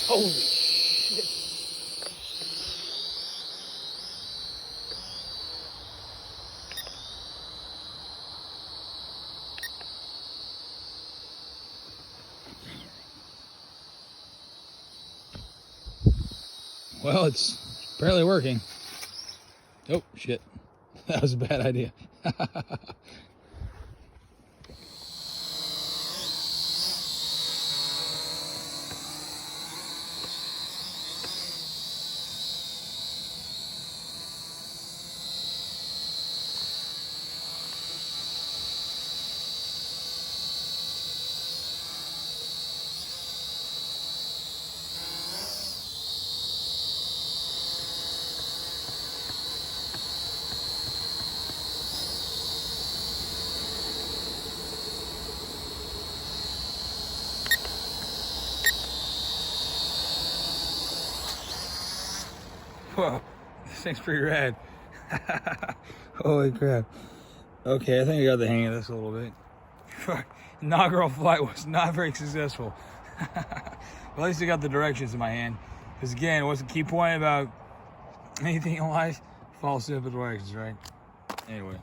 Holy shit. Well, it's apparently working. Oh, shit. That was a bad idea. Whoa, this thing's pretty rad. Holy crap. Okay, I think I got the hang of this a little bit. Inaugural flight was not very successful. But at least I got the directions in my hand. Because again, what's the key point about anything in life? Follow simple directions, right? Anyway.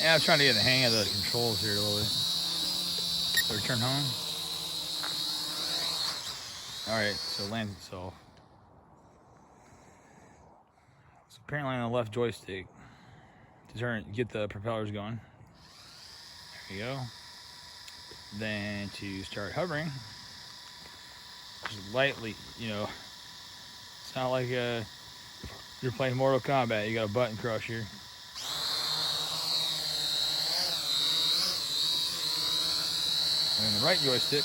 Yeah, I'm trying to get the hang of the controls here a little bit. So return home. Alright, so land itself. So apparently on the left joystick to get the propellers going. There you go. Then to start hovering, just lightly, it's not like you're playing Mortal Kombat. You got a button crush here. And then the right joystick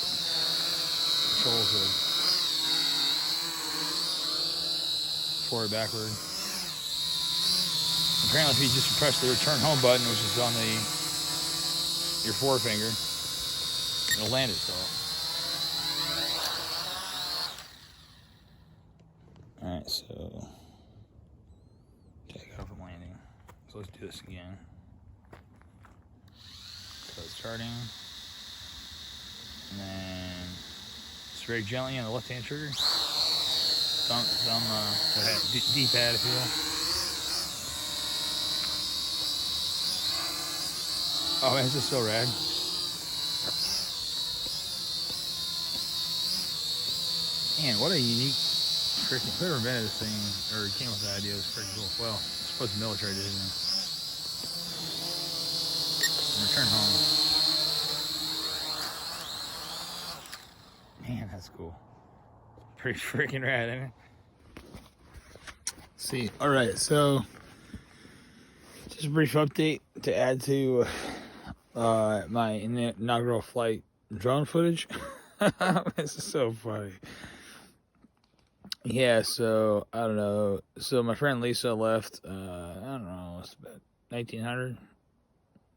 controls the forward, backward. Apparently, if you just press the return home button, which is on your forefinger, it'll land itself. All right, so take off from landing. So let's do this again. So it's starting. And then just very gently on the left-hand trigger. Thumb D-pad, if you will. Oh man, this is so rad. Man, what a unique freaking, whoever invented this thing, or came up with the idea, was pretty cool. Well, I suppose the military did, isn't it? Return home. Man, that's cool. Pretty freaking rad, isn't it? See, all right, so just a brief update to add to my inaugural flight drone footage. This is so funny. Yeah, so I don't know. So my friend Lisa left. I don't know. It's about 1900.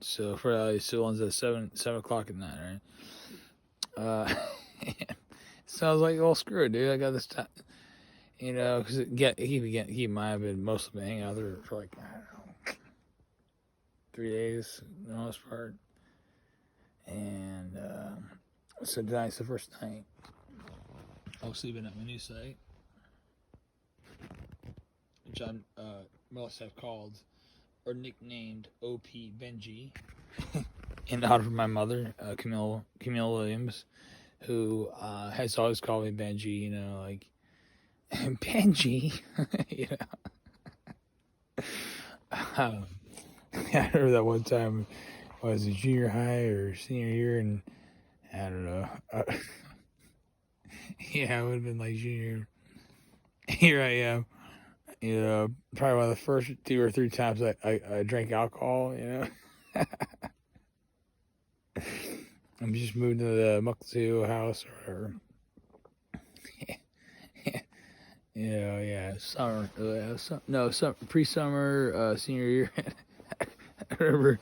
So for still ends at 7 o'clock at night, right? So I was like, "Well, screw it, dude. I got this time." Because he might have been mostly hanging out there for like, I don't know, 3 days for the most part. And so tonight's the first night. I was sleeping at my new site, which I must have called or nicknamed OP Benji, in honor of my mother, Camille Williams, who has always called me Benji. Like Benji. I remember that one time, was it junior high or senior year, and I don't know. Yeah, it would have been like junior. Here I am. Probably one of the first 2 or 3 times I drank alcohol. I'm just moving to the Muckleto house or summer. Pre-summer, senior year. I remember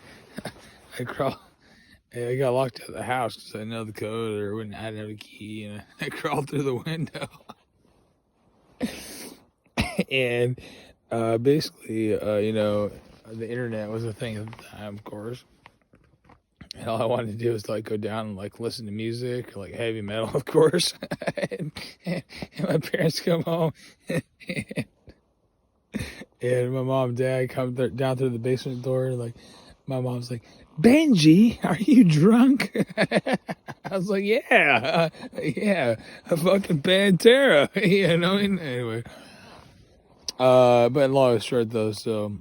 I crawled. I got locked out of the house because I know the code or I didn't have a key, and I crawled through the window. And basically, the internet was a thing at the time, of course. And all I wanted to do was like go down and like listen to music, like heavy metal, of course. and my parents come home, and my mom and dad come down through the basement door. Like, my mom's like, "Benji, are you drunk?" I was like, "Yeah, yeah, a fucking Pantera." You know. Anyway, but long and short though, so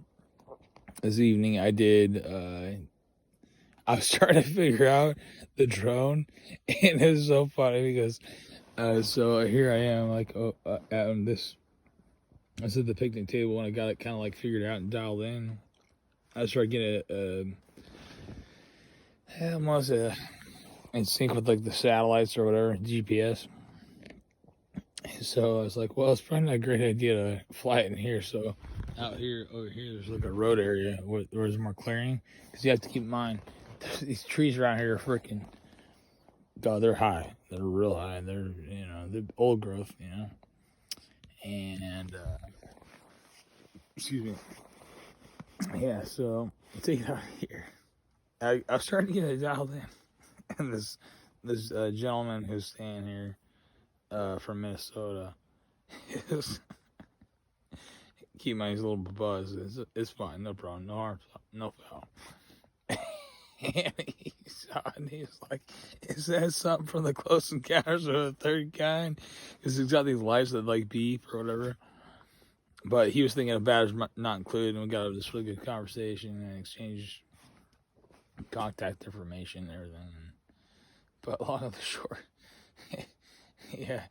this evening I did. I was trying to figure out the drone, and it was so funny because, so here I am, like, at this. I was at the picnic table and I got it kind of like figured out and dialed in. I was trying to get almost in sync with like the satellites or whatever, GPS. So I was like, well, it's probably not a great idea to fly it in here. So out here, over here, there's like a road area where there's more clearing. Because you have to keep in mind, these trees around here are freaking, God, they're high. They're real high. They're old growth, And, excuse me. Yeah, so take it out here. I was trying to get it dialed in. And this gentleman who's staying here from Minnesota is keep my little buzz. It's fine, no problem, no harm, no foul. And he saw it and he was like, "Is that something from the Close Encounters of the Third Kind?" Because he's got these lights that like beep or whatever. But he was thinking of batteries not included, and we got this really good conversation and exchanged contact information and everything. But long and the short, yeah.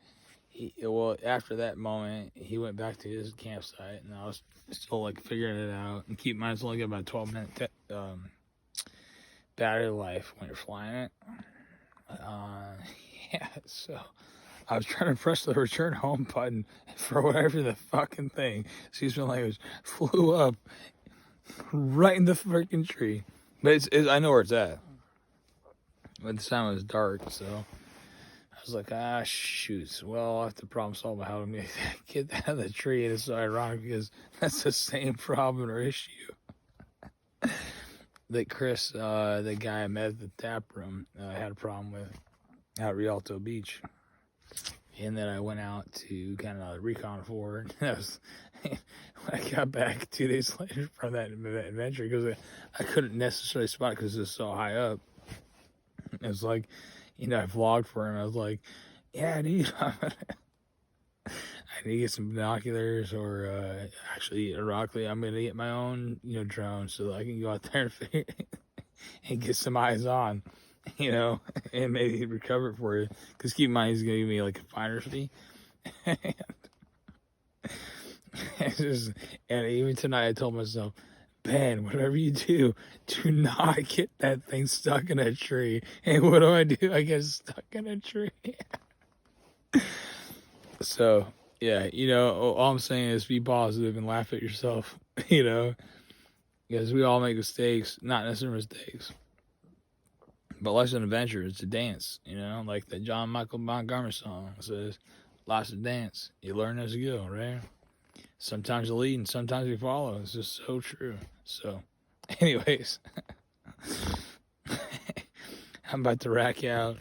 Well, after that moment, he went back to his campsite, and I was still like figuring it out. And keep in mind, it's only got about 12-minute battery life when you're flying it. Yeah, so I was trying to press the return home button for whatever the fucking thing, excuse my language, flew up right in the freaking tree. But I know where it's at. But the time it was dark, so I was like, shoot. Well, I'll have to problem solve how to get that out of the tree. And it's so ironic because that's the same problem or issue that Chris, the guy I met at the tap room, had a problem with out at Rialto Beach. And then I went out to kind of recon for it. When I got back 2 days later from that adventure, because I couldn't necessarily spot it because it was so high up. It was like, I vlogged for him. I was like, "Yeah, dude, I need to get some binoculars, or actually, ironically, I'm going to get my own, drone so that I can go out there and get some eyes on, and maybe recover it for you." Because keep in mind, he's going to give me like a finder's fee. And even tonight, I told myself, "Ben, whatever you do not get that thing stuck in a tree." And what do? I get stuck in a tree. So, yeah, all I'm saying is be positive and laugh at yourself, because we all make mistakes, not necessarily mistakes. But life's an adventure. It's a dance, like the John Michael Montgomery song says, "Life's a dance. You learn as you go," right? Sometimes you lead and sometimes you follow. It's just so true. So, anyways, I'm about to rack out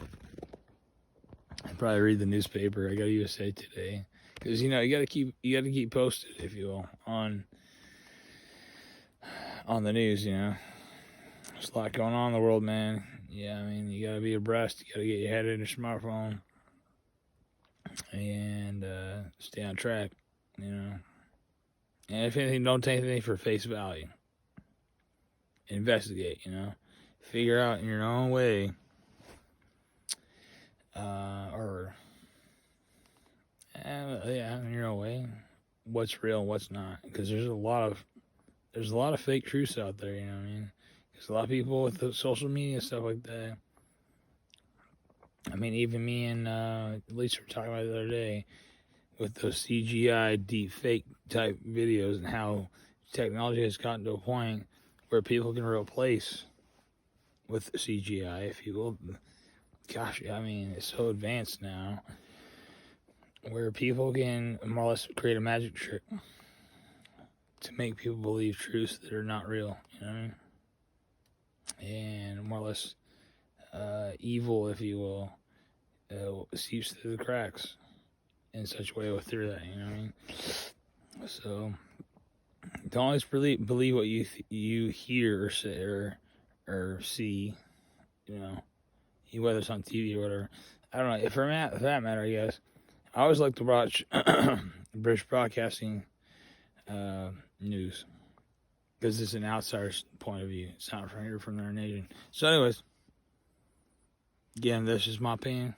and probably read the newspaper. I got a USA Today because you got to keep posted, if you will, on the news. There's a lot going on in the world, man. Yeah, you got to be abreast. You got to get your head in your smartphone and stay on track. And if anything, don't take anything for face value. Investigate, figure out in your own way, in your own way, what's real and what's not. Because there's a lot of fake truths out there. There's a lot of people with the social media and stuff like that. Even me and Lisa were talking about it the other day with those CGI deep fake type videos and how technology has gotten to a point where people can replace with CGI, if you will. Gosh, I mean, it's so advanced now where people can more or less create a magic trick to make people believe truths that are not real, you know what I mean? And more or less evil, if you will, seeps through the cracks in such a way through that, you know what I mean? So don't always believe what you hear or say or see, you know, whether it's on TV or whatever. I don't know. For that matter, I guess I always like to watch British Broadcasting news because it's an outsider's point of view. It's not from here, from their nation. So, anyways, again, this is my opinion.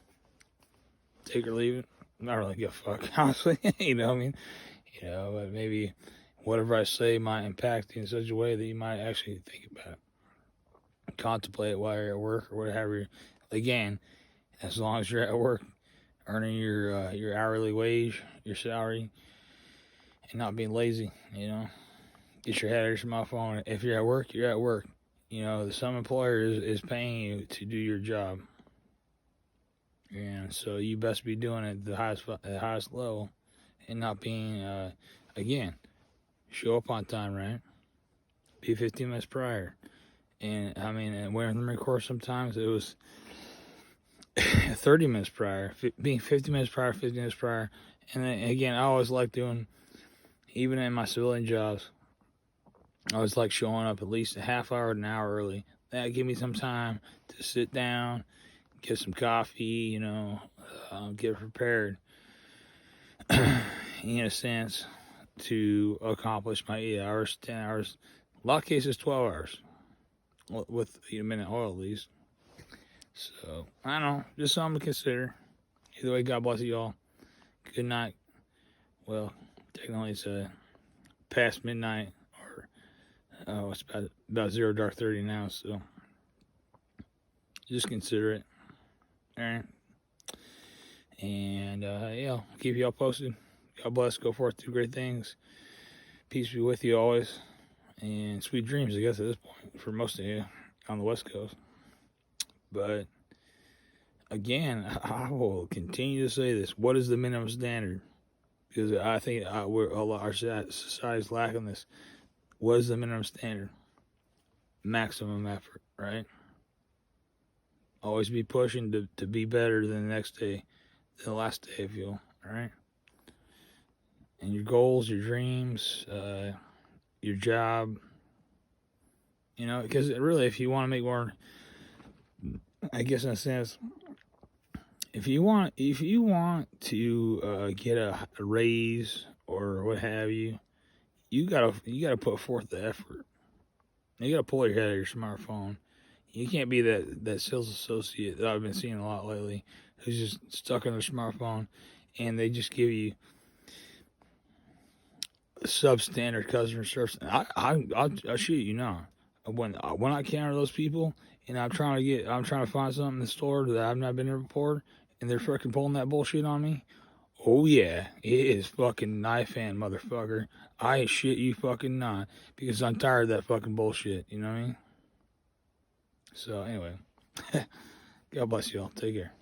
Take or leave it. Not really give a fuck, honestly. You know what I mean? You know, but maybe whatever I say might impact you in such a way that you might actually think about it, contemplate it while you're at work or whatever. Again, as long as you're at work, earning your hourly wage, your salary, and not being lazy, you know. Get your head out of your phone. If you're at work, you're at work. You know, some employer is paying you to do your job. And so you best be doing it at the highest level and not being, again, show up on time, right? Be 15 minutes prior. And, I mean, and when I'm recording sometimes, it was 30 minutes prior, being 50 minutes prior, 50 minutes prior. And then, again, I always like doing, even in my civilian jobs, I always like showing up at least a half hour to an hour early. That give me some time to sit down, get some coffee, you know, get prepared, in a sense, to accomplish my 8 hours, 10 hours, a lot of cases 12 hours, with a minute oil at least. So, I don't know, just something to consider. Either way, God bless you all. Good night. Well, technically it's past midnight, or it's about 0 dark 30 now, so just consider it. Alright. And, yeah, I'll keep y'all posted. God bless. Go forth, do great things. Peace be with you always. And sweet dreams, I guess, at this point, for most of you on the West Coast. But, again, I will continue to say this. What is the minimum standard? Because I think our society's lacking this. What is the minimum standard? Maximum effort, right? Always be pushing to be better than the next day, than the last day, if you will, all right? And your goals, your dreams, your job, you know, because really, if you want to make more, I guess in a sense, if you want to get a raise or what have you, you gotta put forth the effort. You gotta pull your head out of your smartphone. You can't be that sales associate that I've been seeing a lot lately, who's just stuck on their smartphone, and they just give you substandard customer service. I'll shoot you now. When I encounter those people, and I'm trying to find something in the store that I've not been there before, and they're fucking pulling that bullshit on me. Oh yeah, it is fucking knife hand, motherfucker. I shit you fucking not, because I'm tired of that fucking bullshit. You know what I mean? So anyway, God bless y'all. Take care.